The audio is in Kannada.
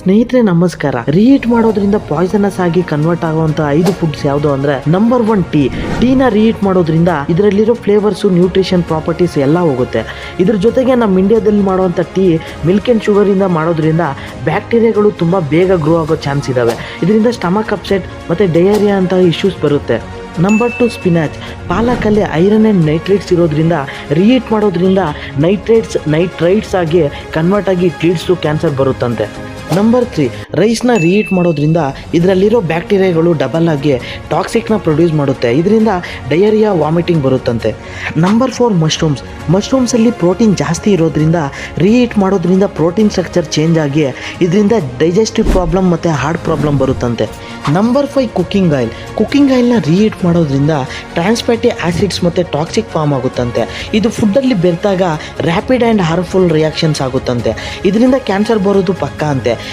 ಸ್ನೇಹಿತರೆ ನಮಸ್ಕಾರ. ರೀಹೀಟ್ ಮಾಡೋದ್ರಿಂದ ಪಾಯ್ಸನಸ್ ಆಗಿ ಕನ್ವರ್ಟ್ ಆಗುವಂತ 5 ಫುಡ್ಸ್ ಯಾವುದು ಅಂದ್ರೆ ನಂಬರ್ 1 ಟೀನ ರೀಹೀಟ್ ಮಾಡೋದ್ರಿಂದ ಇದರಲ್ಲಿರೋ ಫ್ಲೇವರ್ಸ್, ನ್ಯೂಟ್ರಿಷನ್ ಪ್ರಾಪರ್ಟೀಸ್ ಎಲ್ಲ ಹೋಗುತ್ತೆ. ಇದ್ರ ಜೊತೆಗೆ ನಮ್ಮ ಇಂಡಿಯಾದಲ್ಲಿ ಮಾಡುವಂತ ಟೀ ಮಿಲ್ಕ್ ಅಂಡ್ ಶುಗರ್ ಇಂದ ಮಾಡೋದ್ರಿಂದ ಬ್ಯಾಕ್ಟೀರಿಯಾಗಳು ತುಂಬಾ ಬೇಗ ಗ್ರೋ ಆಗೋ ಚಾನ್ಸ್ ಇದಾವೆ. ಇದರಿಂದ ಸ್ಟಮಕ್ ಅಪ್ಸೆಟ್ ಮತ್ತೆ ಡಯೇರಿಯಾ ಅಂತ ಇಶ್ಯೂಸ್ ಬರುತ್ತೆ. Number 2 spinach. ಪಾಲಕಲ್ಲಿ ಐರನ್ ಆ್ಯಂಡ್ ನೈಟ್ರೇಟ್ಸ್ ಇರೋದ್ರಿಂದ ರೀಹೀಟ್ ಮಾಡೋದ್ರಿಂದ ನೈಟ್ರೈಟ್ಸ್ ಆಗಿ ಕನ್ವರ್ಟ್ ಆಗಿ ಕಿಡ್ಸು ಕ್ಯಾನ್ಸರ್ ಬರುತ್ತಂತೆ. ನಂಬರ್ 3 ರೈಸ್ನ ರೀಹೀಟ್ ಮಾಡೋದ್ರಿಂದ ಇದರಲ್ಲಿರೋ ಬ್ಯಾಕ್ಟೀರಿಯಾಗಳು ಡಬಲ್ ಆಗಿ ಟಾಕ್ಸಿಕ್ನ ಪ್ರೊಡ್ಯೂಸ್ ಮಾಡುತ್ತೆ. ಇದರಿಂದ ಡಯೇರಿಯಾ, ವಾಮಿಟಿಂಗ್ ಬರುತ್ತಂತೆ. ನಂಬರ್ 4 ಮಶ್ರೂಮ್ಸಲ್ಲಿ ಪ್ರೋಟೀನ್ ಜಾಸ್ತಿ ಇರೋದ್ರಿಂದ ರೀಹೀಟ್ ಮಾಡೋದ್ರಿಂದ ಪ್ರೋಟೀನ್ ಸ್ಟ್ರಕ್ಚರ್ ಚೇಂಜ್ ಆಗಿ ಇದರಿಂದ ಡೈಜೆಸ್ಟಿವ್ ಪ್ರಾಬ್ಲಮ್ ಮತ್ತು ಹಾರ್ಟ್ ಪ್ರಾಬ್ಲಮ್ ಬರುತ್ತಂತೆ. ನಂಬರ್ 5 ಕುಕ್ಕಿಂಗ್ ಆಯಿಲ್ನ ರೀಹೀಟ್ ಮಾಡೋದ್ರಿಂದ ಟ್ರಾನ್ಸ್ಫ್ಯಾಟಿ ಆ್ಯಸಿಡ್ಸ್ ಮತ್ತು ಟಾಕ್ಸಿಕ್ ಫಾರ್ಮ್ ಆಗುತ್ತಂತೆ. ಇದು ಫುಡ್ಡಲ್ಲಿ ಬೆರೆತಾಗ ರ್ಯಾಪಿಡ್ ಆ್ಯಂಡ್ ಹಾರ್ಮ್ಫುಲ್ ರಿಯಾಕ್ಷನ್ಸ್ ಆಗುತ್ತಂತೆ. ಇದರಿಂದ ಕ್ಯಾನ್ಸರ್ ಬರೋದು ಪಕ್ಕಾ ಅಂತೆ.